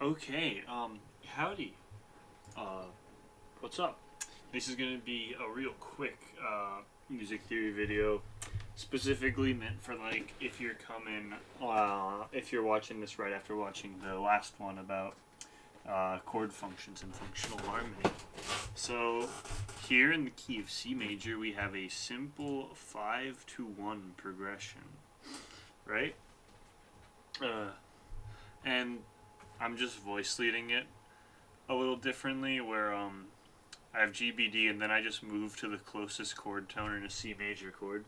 Okay, howdy. Uh, what's up? This is gonna be a real quick music theory video, specifically meant for like if you're watching this right after watching the last one about chord functions and functional harmony. So here in the key of C major, we have a simple 5-to-1 progression, right? And I'm just voice leading it a little differently, where I have GBD and then I just move to the closest chord tone in a C major chord.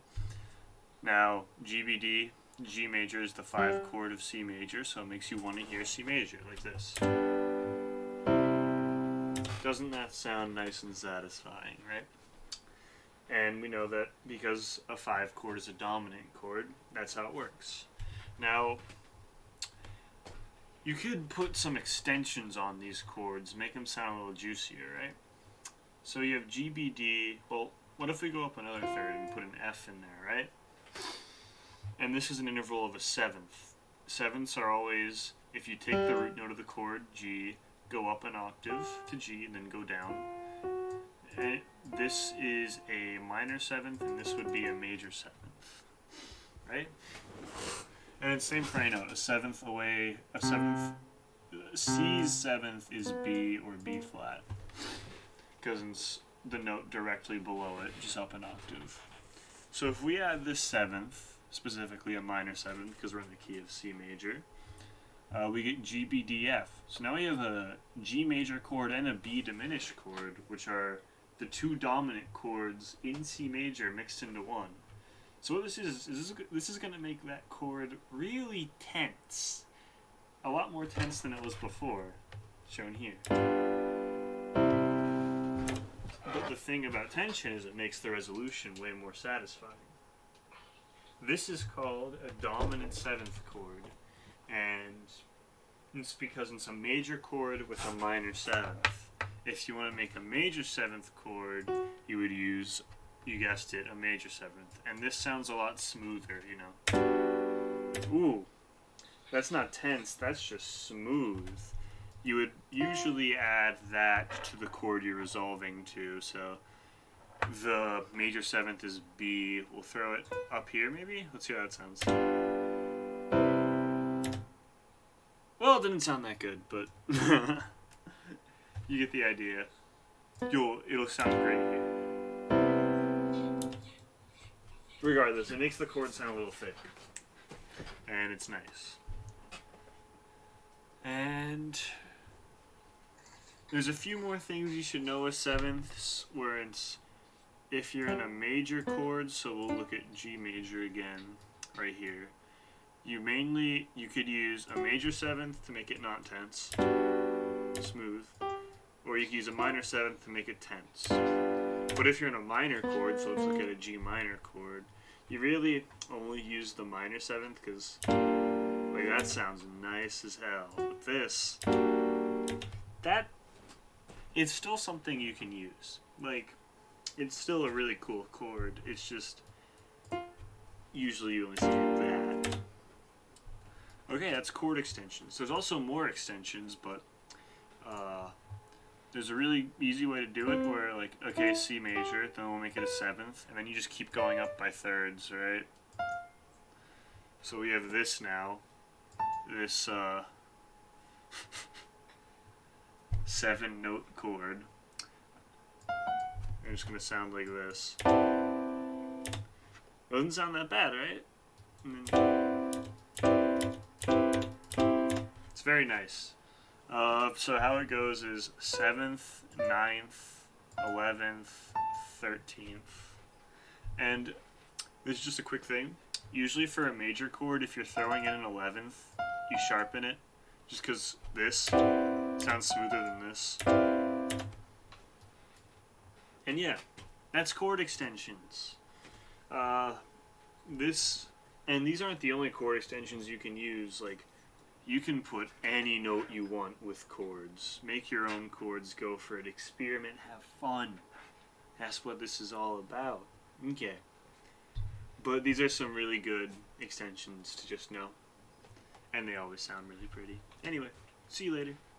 Now GBD, G major is the 5 chord of C major, so it makes you want to hear C major like this. Doesn't that sound nice and satisfying, right? And we know that because a 5 chord is a dominant chord, that's how it works. Now, you could put some extensions on these chords, make them sound a little juicier, right? So you have GBD. Well, what if we go up another third and put an F in there, right? And this is an interval of a seventh. Sevenths are always, if you take the root note of the chord, G, go up an octave to G, and then go down. And this is a minor seventh, and this would be a major seventh, right? And it's same for any note. A seventh away, a seventh. C's seventh is B or B flat, because it's the note directly below it, just up an octave. So if we add this seventh, specifically a minor seventh, because we're in the key of C major, we get G, B, D, F. So now we have a G major chord and a B diminished chord, which are the two dominant chords in C major mixed into one. So what this is going to make that chord really tense. A lot more tense than it was before, shown here. But the thing about tension is it makes the resolution way more satisfying. This is called a dominant seventh chord, and it's because it's a major chord with a minor seventh. If you want to make a major seventh chord, you would use, you guessed it, a major seventh. And this sounds a lot smoother, you know. Ooh, that's not tense, that's just smooth. You would usually add that to the chord you're resolving to. So the major seventh is B. We'll throw it up here maybe. Let's see how that sounds. Well, it didn't sound that good, but you get the idea. It'll sound great here. Regardless, it makes the chord sound a little thick, and it's nice. And there's a few more things you should know with sevenths, where it's if you're in a major chord, so we'll look at G major again, right here. You could use a major seventh to make it not tense, smooth, or you could use a minor seventh to make it tense. But if you're in a minor chord, so let's look at a G minor chord, you really only use the minor seventh because, like, that sounds nice as hell. But this, it's still something you can use. Like, it's still a really cool chord. It's just, usually you only see that. Okay, that's chord extensions. There's also more extensions, but there's a really easy way to do it where, like, okay, C major, then we'll make it a seventh, and then you just keep going up by thirds, right? So we have this now, this 7-note chord. And it's going to sound like this. Doesn't sound that bad, right? It's very nice. So how it goes is 7th, 9th, 11th, 13th. And this is just a quick thing. Usually for a major chord, if you're throwing in an 11th, you sharpen it. Just because this sounds smoother than this. And yeah, that's chord extensions. These aren't the only chord extensions you can use. Like, you can put any note you want with chords. Make your own chords, go for it, experiment, have fun. That's what this is all about. Okay. But these are some really good extensions to just know. And they always sound really pretty. Anyway, See you later.